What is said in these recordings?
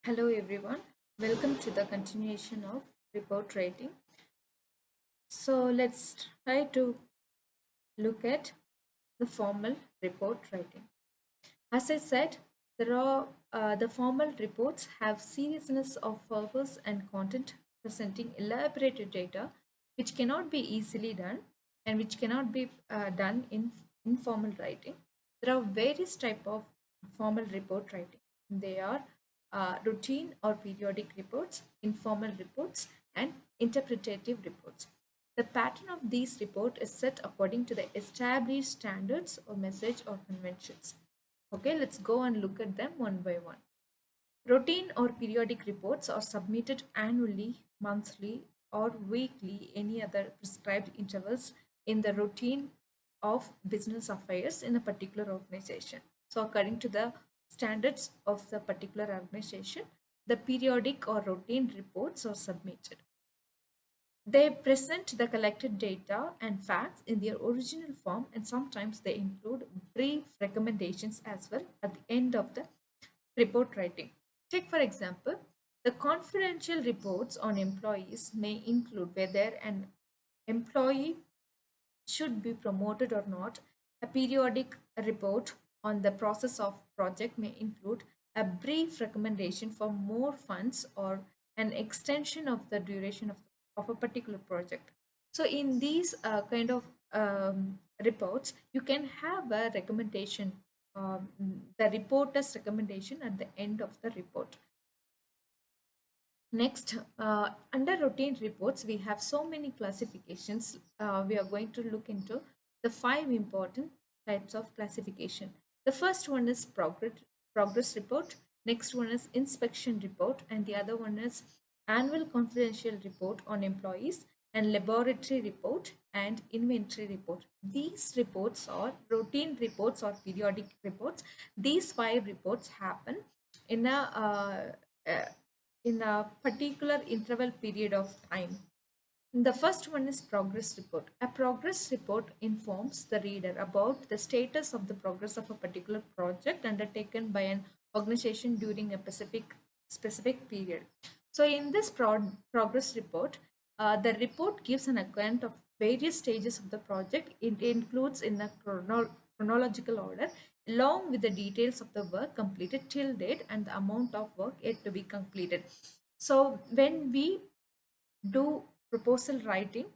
Hello everyone, welcome to the continuation of report writing. So let's try to look at the formal report writing. As I said, the formal reports have seriousness of purpose and content, presenting elaborated data which cannot be easily done and which cannot be done in informal writing. There are various type of formal report writing. They are routine or periodic reports, informal reports, and interpretative reports. The pattern of these reports is set according to the established standards or message or conventions. Okay, let's go and look at them one by one. Routine or periodic reports are submitted annually, monthly, or weekly, any other prescribed intervals in the routine of business affairs in a particular organization. So, according to the standards of the particular organization, the periodic or routine reports are submitted. They present the collected data and facts in their original form, and sometimes they include brief recommendations as well at the end of the report writing. Take, for example, the confidential reports on employees may include whether an employee should be promoted or not. A periodic report on the process of project may include a brief recommendation for more funds or an extension of the duration of a particular project. So in these kind of reports, you can have a recommendation, the reporter's recommendation at the end of the report. Next, under routine reports, we have so many classifications. We are going to look into the five important types of classification. The first one is progress report. Next one is inspection report, and the other one is annual confidential report on employees, and laboratory report and inventory report. These reports are routine reports or periodic reports. These five reports happen in uh, a particular interval period of time. The first one is progress report. A progress report informs the reader about the status of the progress of a particular project undertaken by an organization during a specific period. So in this progress report, the report gives an account of various stages of the project. It includes in a chronological order along with the details of the work completed till date and the amount of work yet to be completed. So when we do proposal writing,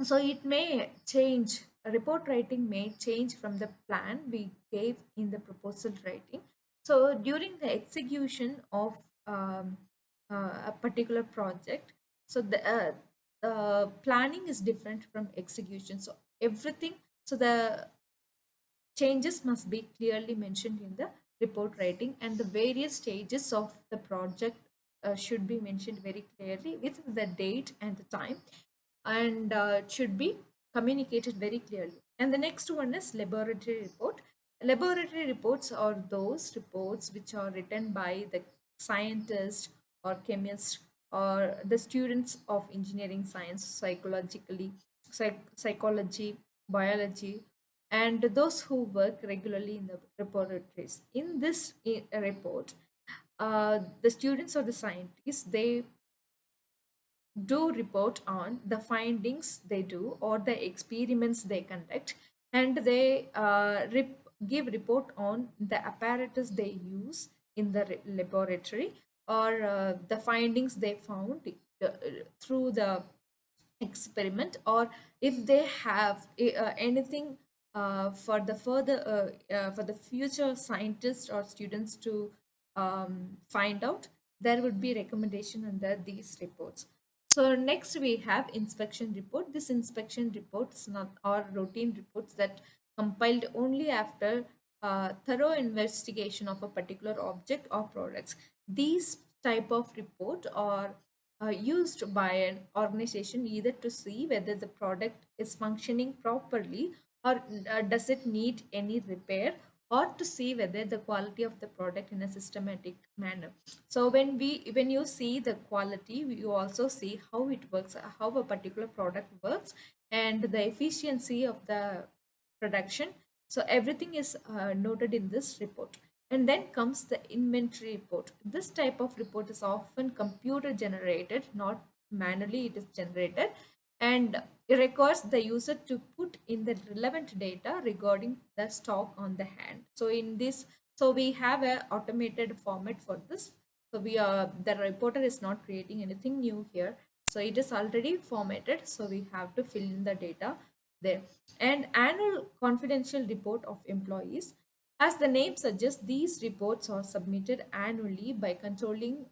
so it may change, report writing may change from the plan we gave in the proposal writing. So during the execution of a particular project, so the planning is different from execution. So everything, so the changes must be clearly mentioned in the report writing, and the various stages of the project should be mentioned very clearly with the date and the time, and should be communicated very clearly. And the next one is laboratory report. Laboratory reports are those reports which are written by the scientist or chemist or the students of engineering science, psychology, biology, and those who work regularly in the laboratories. In this report, the students or the scientists, they do report on the findings they do or the experiments they conduct, and they give report on the apparatus they use in the laboratory, or the findings they found through the experiment, or if they have anything for the future scientists or students to find out, there would be recommendation under these reports. So next we have inspection report. This inspection reports not are routine reports that compiled only after thorough investigation of a particular object or products. These type of report are used by an organization either to see whether the product is functioning properly, or does it need any repair, or to see whether the quality of the product in a systematic manner. So when you see the quality, you also see how it works, how a particular product works, and the efficiency of the production. So everything is noted in this report. And then comes the inventory report. This type of report is often computer generated, not manually it is generated, and it requires the user to put in the relevant data regarding the stock on the hand. So in this, so we have a automated format for this. So we are, the reporter is not creating anything new here. So it is already formatted. So we have to fill in the data there. And annual confidential report of employees. As the name suggests, these reports are submitted annually by controlling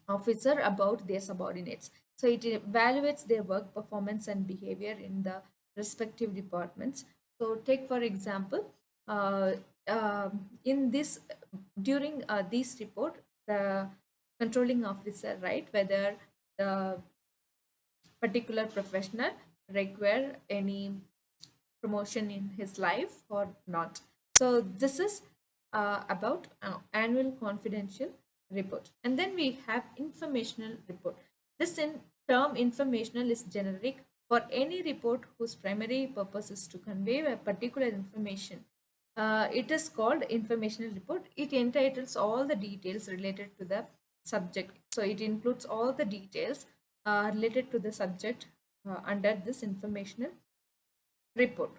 officer about their subordinates. So it evaluates their work performance and behavior in the respective departments. So take for example, uh, in this, during this report, the controlling officer write whether the particular professional require any promotion in his life or not. So this is about annual confidential report. And then we have informational report. This in term informational is generic for any report whose primary purpose is to convey a particular information. It is called informational report. It entitles all the details related to the subject. So it includes all the details related to the subject under this informational report.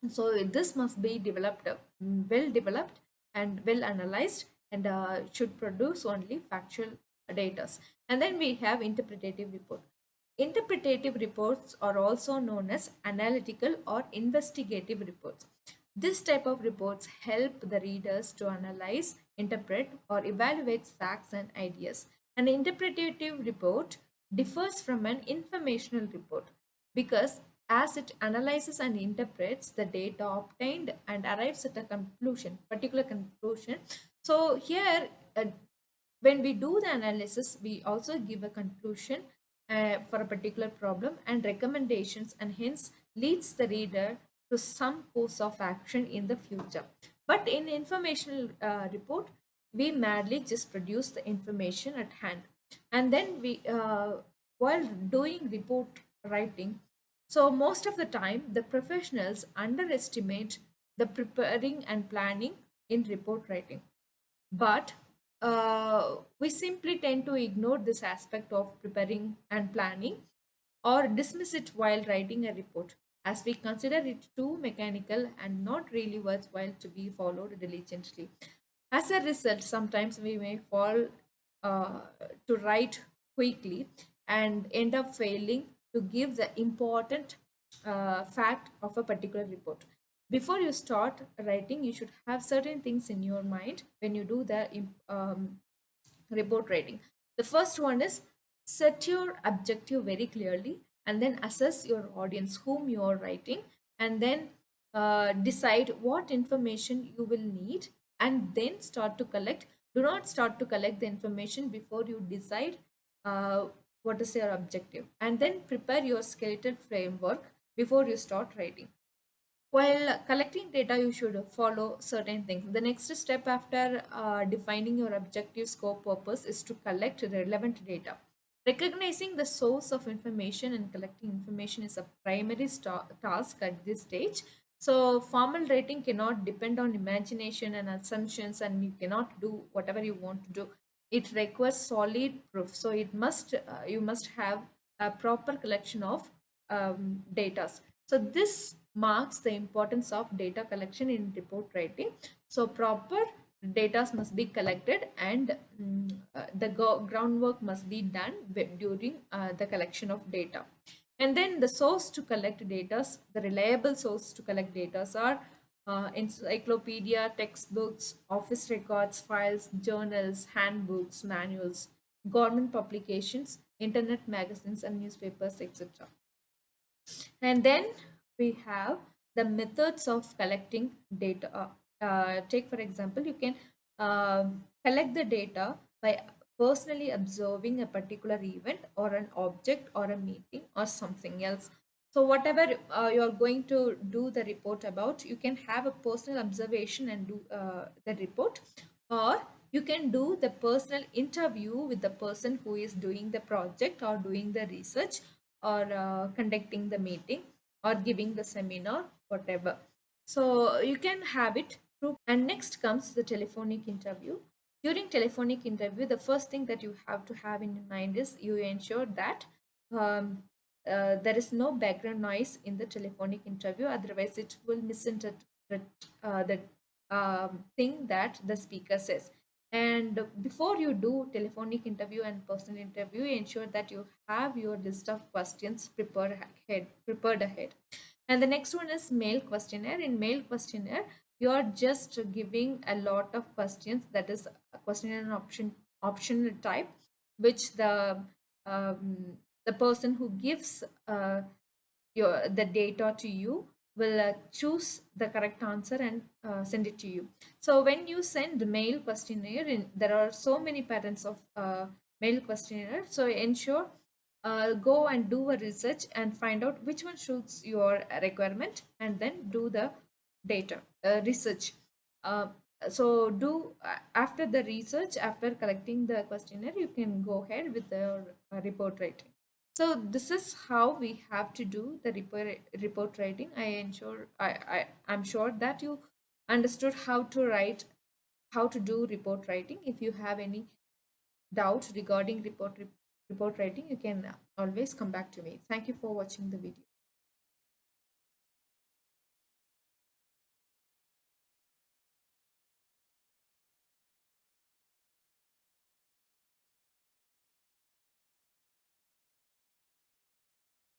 So this must be developed, well developed and well analyzed, and should produce only factual data. And then we have interpretative report. Interpretative reports are also known as analytical or investigative reports. This type of reports help the readers to analyze, interpret, or evaluate facts and ideas. An interpretative report differs from an informational report because as it analyzes and interprets the data obtained and arrives at a conclusion, particular conclusion. So here, when we do the analysis, we also give a conclusion for a particular problem and recommendations, and hence leads the reader to some course of action in the future. But in informational report, we merely just produce the information at hand, and then we while doing report writing, so most of the time the professionals underestimate the preparing and planning in report writing, but we simply tend to ignore this aspect of preparing and planning or dismiss it while writing a report, as we consider it too mechanical and not really worthwhile to be followed diligently. As a result, sometimes we may fall uh, to write quickly and end up failing to give the important fact of a particular report. Before you start writing, you should have certain things in your mind when you do the report writing. The first one is set your objective very clearly, and then assess your audience whom you are writing, and then decide what information you will need, and then start to collect. Do not start to collect the information before you decide uh, what is your objective, and then prepare your skeletal framework before you start writing. While collecting data, you should follow certain things. The next step after defining your objective, scope, purpose is to collect relevant data. Recognizing the source of information and collecting information is a primary task at this stage. So, formal writing cannot depend on imagination and assumptions, and you cannot do whatever you want to do. It requires solid proof. So, it must you must have a proper collection of data. So this marks the importance of data collection in report writing. So proper data must be collected, and the groundwork must be done during the collection of data. And then the source to collect data, the reliable source to collect data are encyclopedia, textbooks, office records, files, journals, handbooks, manuals, government publications, internet magazines, and newspapers, etc. And then we have the methods of collecting data. Take for example, you can collect the data by personally observing a particular event or an object or a meeting or something else. So whatever you are going to do the report about, you can have a personal observation and do the report, or you can do the personal interview with the person who is doing the project or doing the research or conducting the meeting or giving the seminar, whatever. So you can have it And next comes the telephonic interview. During telephonic interview, the first thing that you have to have in mind is you ensure that um, there is no background noise in the telephonic interview. Otherwise, it will misinterpret the thing that the speaker says. And before you do telephonic interview and personal interview, ensure that you have your list of questions prepared ahead. And the next one is mail questionnaire. In mail questionnaire, you are just giving a lot of questions. That is a questionnaire and optional type, which the person who gives the data to you will choose the correct answer and send it to you. So when you send mail questionnaire, there are so many patterns of mail questionnaire. So ensure go and do a research and find out which one suits your requirement, and then do the data research. uh, so do after the research, after collecting the questionnaire, you can go ahead with the report writing. So this is how we have to do the report writing. I'm sure that you understood how to write, how to do report writing. If you have any doubt regarding report writing, you can always come back to me. Thank you for watching the video.